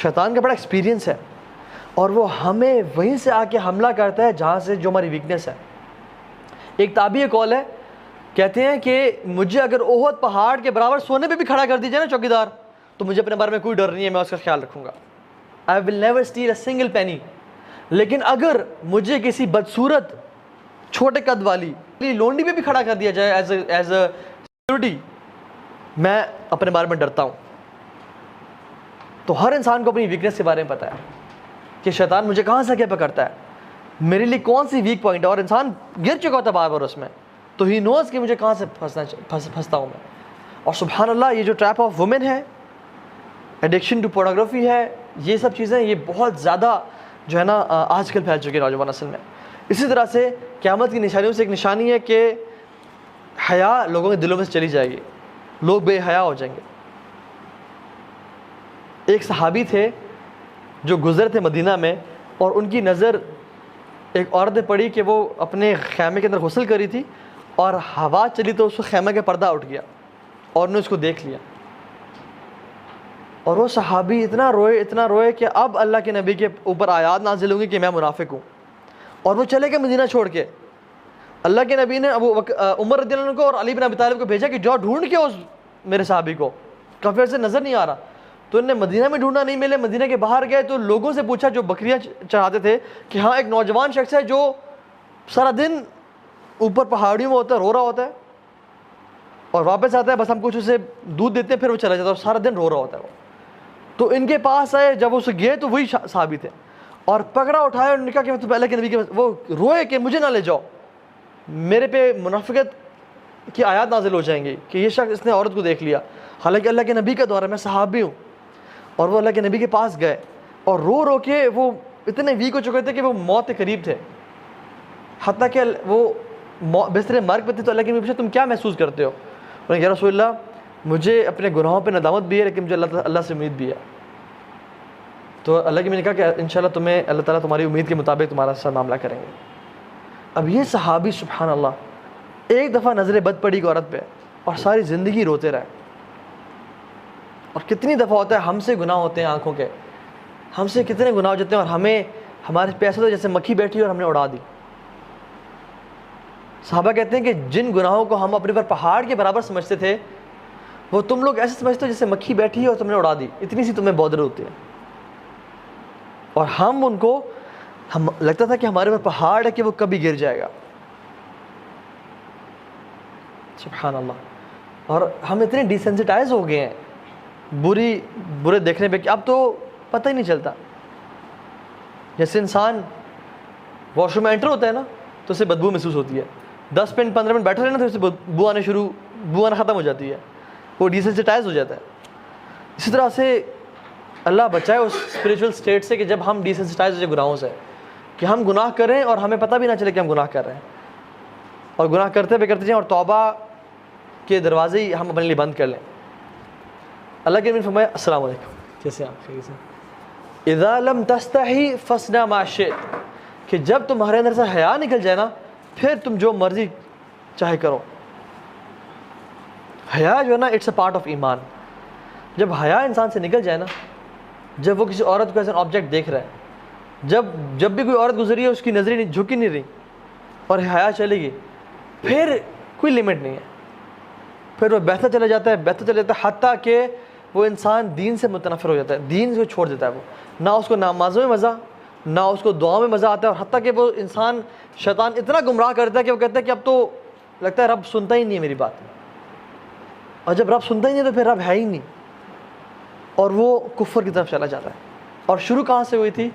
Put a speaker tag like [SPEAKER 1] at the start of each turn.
[SPEAKER 1] شیطان کا بڑا ایکسپیرینس ہے، اور وہ ہمیں وہیں سے آ کے حملہ کرتا ہے جہاں سے جو ہماری ویکنیس ہے. ایک تابعی قول ہے، کہتے ہیں کہ مجھے اگر احد پہاڑ کے برابر سونے پہ بھی کھڑا کر دیجیے نا چوکیدار، تو مجھے اپنے بارے میں کوئی ڈر نہیں ہے، میں اس کا خیال رکھوں گا. I will never steal a single penny. لیکن اگر مجھے کسی بدصورت چھوٹے قد والی لونڈی پہ بھی کھڑا کر دیا جائے ایز اے سیکورٹی، میں اپنے بارے میں ڈرتا ہوں. تو ہر انسان کو اپنی ویکنیس کے بارے میں پتا ہے کہ شیطان مجھے کہاں سے کیا پکڑتا ہے، میرے لیے کون سی ویک پوائنٹ ہے، اور انسان گر چکا ہوتا ہے بار بار اس میں، تو ہی نوز کہ مجھے کہاں سے پھنستا ہوں میں. اور سبحان اللہ، یہ جو ٹریپ آف وومن ہے، ایڈکشن ٹو پورنوگرافی ہے، یہ سب چیزیں یہ بہت زیادہ جو ہے نا آج کل پھیل چکی ہے نوجوان نسل میں. اسی طرح سے قیامت کی نشانیوں سے ایک نشانی ہے کہ حیا لوگوں کے دلوں میں سے چلی جائے گی، لوگ بے حیا ہو جائیں گے. ایک صحابی تھے جو گزر تھے مدینہ میں، اور ان کی نظر ایک عورت نے پڑی کہ وہ اپنے خیمے کے اندر غسل کری تھی، اور ہوا چلی تو اس کو خیمے کا پردہ اٹھ گیا، اور انہوں نے اس کو دیکھ لیا. اور وہ صحابی اتنا روئے کہ اب اللہ کے نبی کے اوپر آیات نازل ہوں گی کہ میں منافق ہوں. اور وہ چلے گئے مدینہ چھوڑ کے. اللہ کے نبی نے عمر رضی اللہ عنہ کو اور علی بن ابی طالب کو بھیجا کہ جاؤ ڈھونڈ کے اس میرے صحابی کو، کافی عرصے سے نظر نہیں آ رہا. تو انہوں نے مدینہ میں ڈھونڈا، نہیں ملے. مدینہ کے باہر گئے تو لوگوں سے پوچھا جو بکریاں چراتے تھے کہ ہاں ایک نوجوان شخص ہے جو سارا دن اوپر پہاڑیوں میں ہوتا ہے، رو رہا ہوتا ہے، اور واپس آتا ہے، بس ہم کچھ اسے دودھ دیتے ہیں، پھر وہ چلا جاتا ہے، اور سارا دن رو رہا ہوتا ہے وہ. تو ان کے پاس آئے، جب وہ گئے تو وہی صحابی تھے، اور پکڑا اٹھایا، انہوں نے کہا کہ میں تو اللہ کے نبی کے، وہ روئے کہ مجھے نہ لے جاؤ، میرے پہ منافقت کی آیات نازل ہو جائیں گی کہ یہ شخص اس نے عورت کو دیکھ لیا، حالانکہ اللہ کے نبی کا دور ہے، میں صحابی ہوں. اور وہ اللہ کے نبی کے پاس گئے، اور رو کے وہ اتنے ویک ہو چکے تھے کہ وہ موت کے قریب تھے، حتیٰ کہ وہ بستر مرگ پہ تھے. تو اللہ کے نبی پوچھا تم کیا محسوس کرتے ہو؟ انہوں نے کہا یا رسول اللہ مجھے اپنے گناہوں پہ ندامت بھی ہے، لیکن مجھے اللہ سے امید بھی ہے. تو اللہ کے نبی نے کہا کہ انشاءاللہ تمہیں اللہ تعالیٰ تمہاری امید کے مطابق تمہارا ساتھ معاملہ کریں گے. اب یہ صحابی سبحان اللہ ایک دفعہ نظر بد پڑی کی عورت پہ، اور ساری زندگی روتے رہے. اور کتنی دفعہ ہوتا ہے ہم سے گناہ ہوتے ہیں آنکھوں کے، ہم سے کتنے گناہ ہو جاتے ہیں، اور ہمیں ہمارے پیسے تو جیسے مکھی بیٹھی اور ہم نے اڑا دی. صحابہ کہتے ہیں کہ جن گناہوں کو ہم اپنے پر پہاڑ کے برابر سمجھتے تھے، وہ تم لوگ ایسے سمجھتے ہو جیسے مکھی بیٹھی ہے اور تم نے اڑا دی، اتنی سی تمہیں بودر ہوتی ہے. اور ہم ان کو لگتا تھا کہ ہمارے پر پہاڑ ہے کہ وہ کبھی گر جائے گا. سبحان اللہ. اور ہم اتنے ڈیسینسٹائز ہو گئے ہیں برے دیکھنے پہ کہ اب تو پتہ ہی نہیں چلتا. جیسے انسان واش روم میں انٹر ہوتا ہے نا تو اسے بدبو محسوس ہوتی ہے، 10 منٹ 15 منٹ بیٹھا رہے نا تو اسے بو آنا ختم ہو جاتی ہے، وہ ڈیسینسٹائز ہو جاتا ہے. اسی طرح سے اللہ بچائے اس اسپریچول اسٹیٹ سے کہ جب ہم ڈیسینسٹائز ہو جائے گناہوں سے، کہ ہم گناہ کریں اور ہمیں پتہ بھی نہ چلے کہ ہم گناہ کر رہے ہیں، اور گناہ کرتے جائیں، اور توبہ کے دروازے ہی ہم اپنے لیے بند کر لیں. اللہ کے نبی نے فرمایا السلام علیکم، کیسے آپ خیریت سے، اذا لم تستحی فاصنع ما شئت، کہ جب تمہارے اندر سے حیا نکل جائے نا پھر تم جو مرضی چاہے کرو. حیا جو ہے نا اٹس اے پارٹ آف ایمان. جب حیا انسان سے نکل جائے نا، جب وہ کسی عورت کو ایز این آبجیکٹ دیکھ رہا ہے، جب بھی کوئی عورت گزری ہے اس کی نظریں جھکی نہیں رہی اور حیا چلے گی، پھر کوئی لمٹ نہیں ہے، پھر وہ بہتا چلا جاتا ہے حتیٰ کہ وہ انسان دین سے متنفر ہو جاتا ہے، دین سے چھوڑ دیتا ہے. وہ نہ اس کو نمازوں میں مزہ، نہ اس کو دعاؤں میں مزہ آتا ہے، اور حتیٰ کہ وہ انسان شیطان اتنا گمراہ کرتا ہے کہ وہ کہتا ہے کہ اب تو لگتا ہے رب سنتا ہی نہیں ہے میری بات. اور جب رب سنتا ہی نہیں تو پھر رب ہے ہی نہیں، اور وہ کفر کی طرف چلا جاتا ہے. اور شروع کہاں سے ہوئی تھی؟